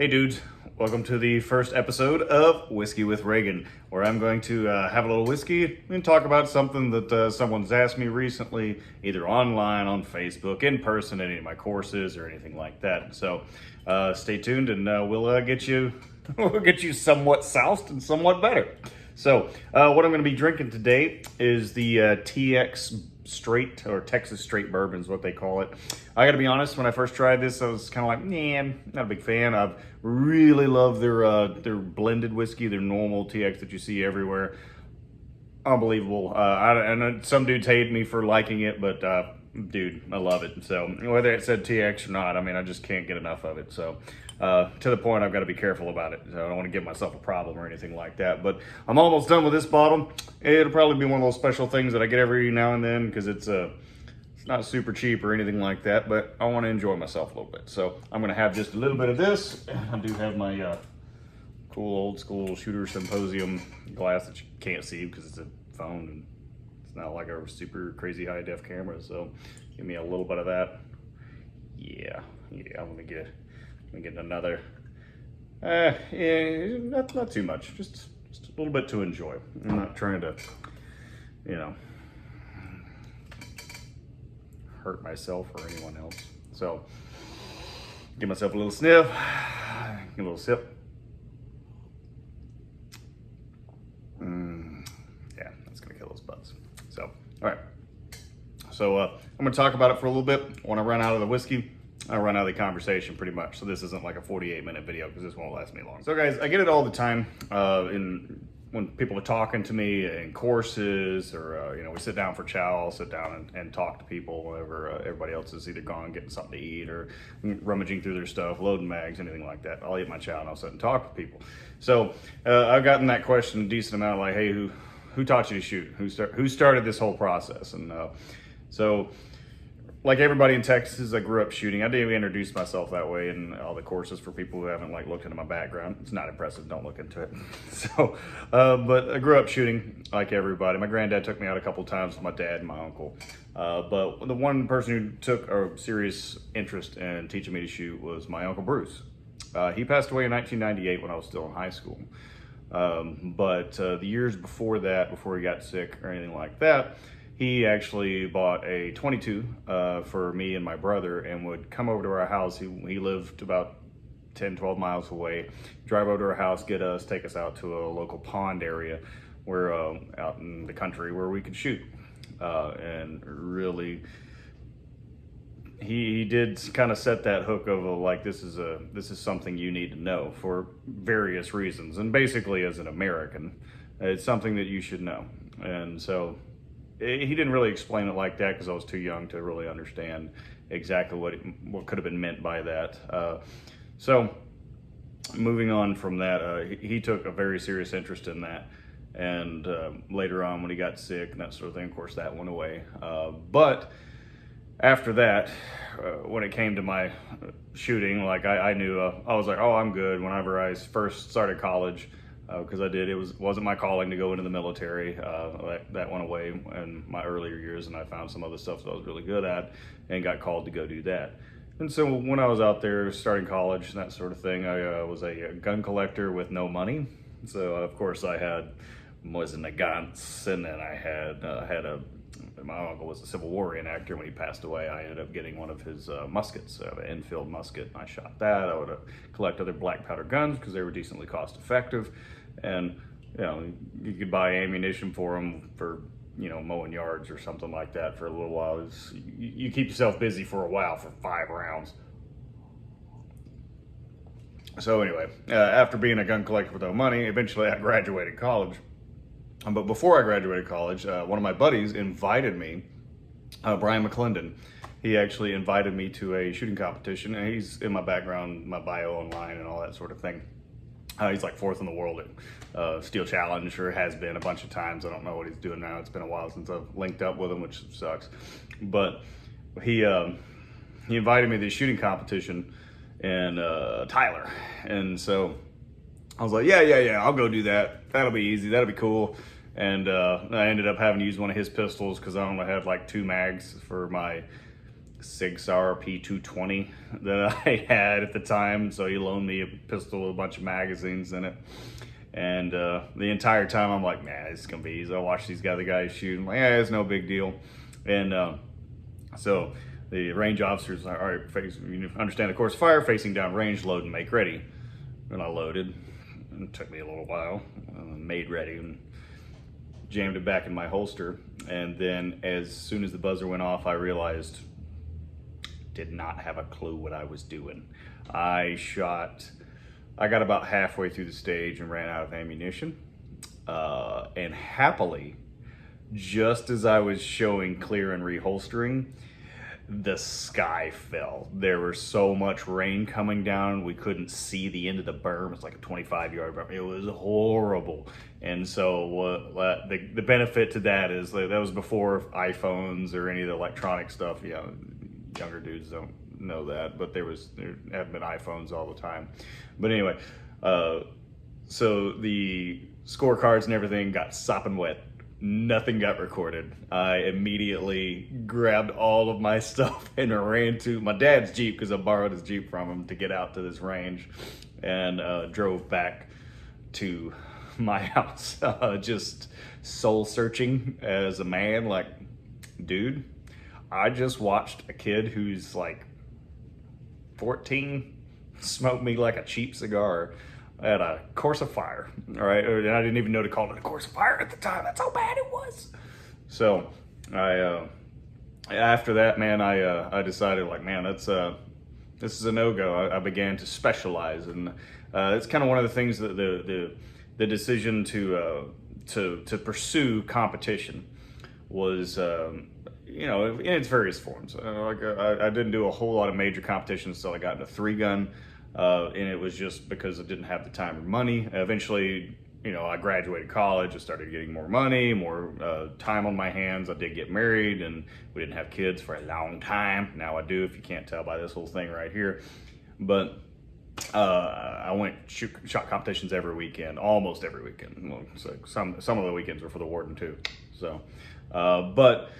Hey dudes, welcome to the first episode of Whiskey with Reagan, where I'm going to have a little whiskey and talk about something that someone's asked me recently, either online, on Facebook, in person, at any of my courses, or anything like that. So stay tuned, and we'll get you we'll get you somewhat soused and somewhat better. So what I'm going to be drinking today is the TX Straight, or Texas Straight Bourbon is what they call it. I gotta be honest, when I first tried this, I was kind of like, nah, I'm not a big fan. I really love their blended whiskey, their normal TX that you see everywhere. Unbelievable. I know some dudes hate me for liking it, but dude, I love it. So whether it said TX or not, I mean, I just can't get enough of it. So to the point, I've got to be careful about it. So I don't want to give myself a problem or anything like that. But I'm almost done with this bottle. It'll probably be one of those special things that I get every now and then because it's not super cheap or anything like that. But I want to enjoy myself a little bit. So I'm going to have just a little bit of this. I do have my cool old school Shooter Symposium glass that you can't see because it's a phone and it's not like a super crazy high def camera. So give me a little bit of that. Yeah, I'm gonna get another. Yeah, not too much, just a little bit to enjoy. I'm not trying to, hurt myself or anyone else. So give myself a little sniff, a little sip. Yeah, that's gonna kill those bugs. So, all right. So I'm gonna talk about it for a little bit. When I run out of the whiskey, I run out of the conversation pretty much. So this isn't like a 48-minute video because this won't last me long. So guys, I get it all the time when people are talking to me in courses or, we sit down for chow, I'll sit down and talk to people whenever everybody else is either gone getting something to eat or rummaging through their stuff, loading bags, anything like that. I'll eat my chow and I'll sit and talk to people. So I've gotten that question a decent amount, like, hey, who taught you to shoot? Who started this whole process? And so like everybody in Texas, I grew up shooting. I didn't even introduce myself that way in all the courses for people who haven't looked into my background. It's not impressive, don't look into it. So, but I grew up shooting like everybody. My granddad took me out a couple times with my dad and my uncle. But the one person who took a serious interest in teaching me to shoot was my Uncle Bruce. He passed away in 1998 when I was still in high school. But the years before that, before he got sick or anything like that, he actually bought a 22 for me and my brother and would come over to our house. He lived about 10, 12 miles away, drive over to our house, get us, take us out to a local pond area where out in the country where we could shoot. And really, he did kind of set that hook of like, this is something you need to know for various reasons. And basically as an American, it's something that you should know. And so he didn't really explain it like that because I was too young to really understand exactly what could have been meant by that. So moving on from that, he took a very serious interest in that. And later on when he got sick and that sort of thing, of course, that went away. But after that, when it came to my shooting, I knew, I was like, oh, I'm good. Whenever I first started college, because it wasn't my calling to go into the military. That went away in my earlier years, and I found some other stuff that I was really good at and got called to go do that. And so when I was out there starting college and that sort of thing, I was a gun collector with no money. So of course I had Mosin guns, and then I had my uncle was a Civil War reenactor. When he passed away, I ended up getting one of his muskets, an Enfield musket. I shot that. I would collect other black powder guns because they were decently cost effective. And, you could buy ammunition for them for, mowing yards or something like that for a little while. You keep yourself busy for a while for 5 rounds. So anyway, after being a gun collector with no money, eventually I graduated college. But before I graduated college, one of my buddies invited me, Brian McClendon. He actually invited me to a shooting competition, and he's in my background, my bio online and all that sort of thing. He's like 4th in the world at Steel Challenge, or has been a bunch of times. I don't know what he's doing now. It's been a while since I've linked up with him, which sucks. But he invited me to this shooting competition in Tyler. And so I was like, yeah, I'll go do that. That'll be easy. That'll be cool. And I ended up having to use one of his pistols because I only had like 2 mags for my Sig Sauer P220 that I had at the time. So he loaned me a pistol with a bunch of magazines in it. And the entire time I'm like, man, it's gonna be easy. I watch these other guys shoot. I'm like, yeah, it's no big deal. And so the range officers are, all right, you understand the course of fire, facing down range, load and make ready. And I loaded. It took me a little while, made ready, and jammed it back in my holster. And then as soon as the buzzer went off, I realized, did not have a clue what I was doing. I got about halfway through the stage and ran out of ammunition. And happily, just as I was showing clear and reholstering, the sky fell. There was so much rain coming down, we couldn't see the end of the berm. It's like a 25-yard berm. It was horrible. And so the benefit to that is that was before iPhones or any of the electronic stuff. You know, younger dudes don't know that, but there have been iPhones all the time. But anyway, so the scorecards and everything got sopping wet. Nothing got recorded. I immediately grabbed all of my stuff and ran to my dad's Jeep, because I borrowed his Jeep from him, to get out to this range, and drove back to my house. Just soul searching as a man, like, dude, I just watched a kid who's like 14 smoke me like a cheap cigar at a course of fire, all right? And I didn't even know to call it a course of fire at the time. That's how bad it was. So after that, man, I decided, like, man, this is a no-go. I began to specialize, and it's kind of one of the things that the decision to pursue competition was, you know, in its various forms. I didn't do a whole lot of major competitions until I got into 3-gun. And it was just because I didn't have the time or money. Eventually, you know, I graduated college, I started getting more money, more time on my hands. I did get married, and we didn't have kids for a long time. Now I do, if you can't tell by this whole thing right here. But I went shot competitions every weekend, almost every weekend. Well, so some of the weekends were for the warden too. So, but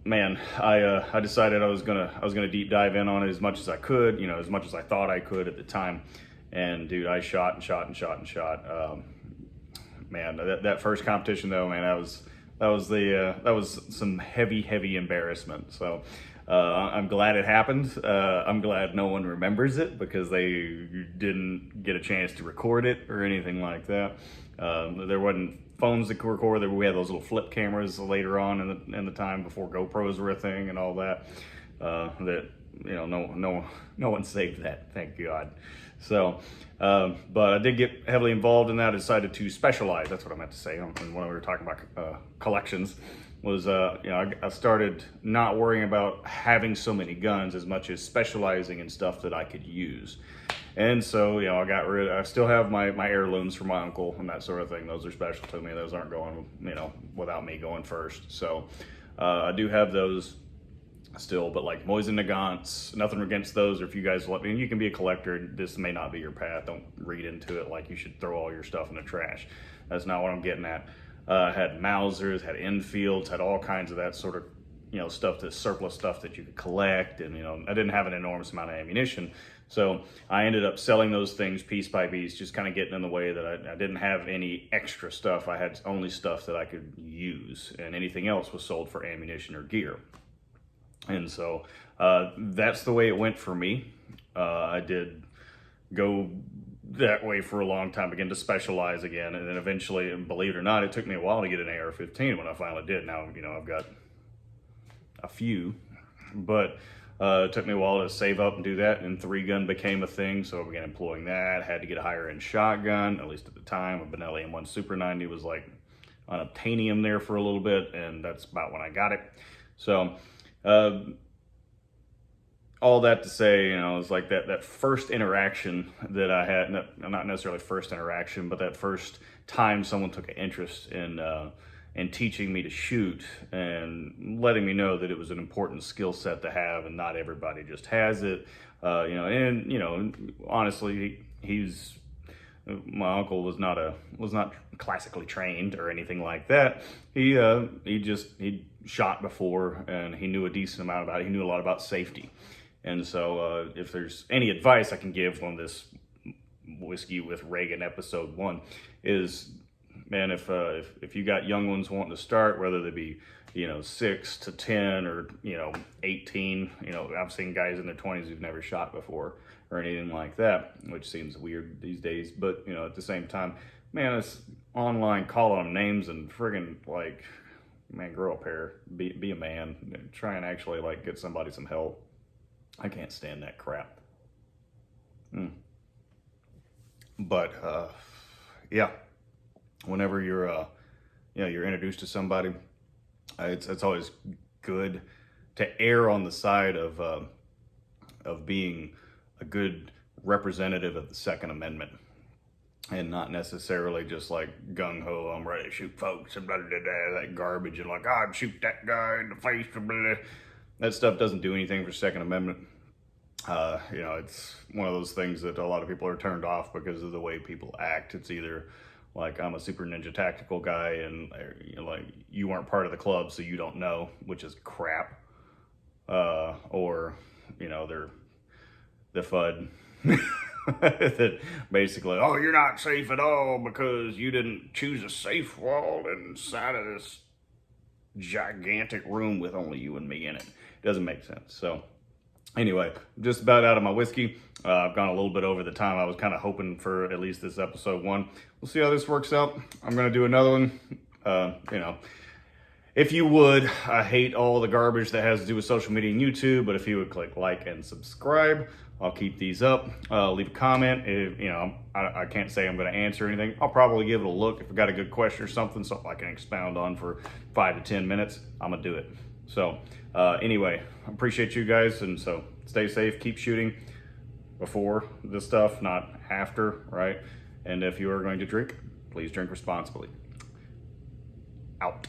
man, I decided I was gonna deep dive in on it as much as I could, you know, as much as I thought I could at the time. And dude, I shot and shot and shot and shot. Man, that first competition though, man, that was some heavy embarrassment. So I'm glad it happened. I'm glad no one remembers it, because they didn't get a chance to record it or anything like that. There wasn't phones that could record. We had those little flip cameras later on in the time before GoPros were a thing and all that. That, you know, no one saved that, thank God. So, but I did get heavily involved in that. I decided to specialize. That's what I meant to say when we were talking about collections. Was you know, I started not worrying about having so many guns as much as specializing in stuff that I could use. And so, you know, I still have my heirlooms from my uncle and that sort of thing. Those are special to me. Those aren't going, you know, without me going first. So I do have those still, but like Mois and Nagants, nothing against those. Or if you guys let me, and you can be a collector, this may not be your path. Don't read into it like you should throw all your stuff in the trash. That's not what I'm getting at. Had Mausers, had Enfields, had all kinds of that sort of, you know, stuff, the surplus stuff that you could collect. And, you know, I didn't have an enormous amount of ammunition. So I ended up selling those things piece by piece, just kind of getting in the way that I didn't have any extra stuff. I had only stuff that I could use, and anything else was sold for ammunition or gear. And so that's the way it went for me. I did go that way for a long time, began to specialize again, and then eventually, and believe it or not, it took me a while to get an AR-15 when I finally did. Now, you know, I've got a few, but it took me a while to save up and do that, and 3-gun became a thing, so I began employing that. Had to get a higher end shotgun, at least at the time. A Benelli M1 Super 90 was like on obtainium there for a little bit, and that's about when I got it. So all that to say, you know, it's like that first interaction that I had, not necessarily first interaction, but that first time someone took an interest in teaching me to shoot and letting me know that it was an important skill set to have, and not everybody just has it. You know, and, you know, honestly, he's My uncle was not classically trained or anything like that. He shot before, and he knew a decent amount about it. He knew a lot about safety. And so if there's any advice I can give on this whiskey with Reagan Ep.1 is, man, if you got young ones wanting to start, whether they be 6 to 10 or 18, I've seen guys in their 20s who've never shot before or anything like that, which seems weird these days. But at the same time, man, it's online calling them names and friggin' like, man, grow a pair, be a man, try and actually like get somebody some help. I can't stand that crap. But yeah, whenever you're you're introduced to somebody, it's always good to err on the side of being a good representative of the Second Amendment, and not necessarily just like gung-ho, I'm ready to shoot folks, and blah, blah, blah, that garbage, and like, I'd shoot that guy in the face, blah, blah. That stuff doesn't do anything for Second Amendment. It's one of those things that a lot of people are turned off because of the way people act. It's either like, I'm a super ninja tactical guy, and like, you weren't part of the club, so you don't know, which is crap. Or they're the FUD that basically, oh, you're not safe at all because you didn't choose a safe wall inside of this gigantic room with only you and me in it. It doesn't make sense. So anyway, I'm just about out of my whiskey. I've gone a little bit over the time I was kind of hoping for, at least this episode 1. We'll see how this works out. I'm going to do another one. If you would, I hate all the garbage that has to do with social media and YouTube, but if you would click like and subscribe, I'll keep these up. Leave a comment. If, I can't say I'm going to answer anything. I'll probably give it a look. If I got a good question or something I can expound on for 5 to 10 minutes, I'm going to do it. So anyway, I appreciate you guys, and so stay safe, keep shooting before this stuff, not after, right? And if you are going to drink, please drink responsibly. Out.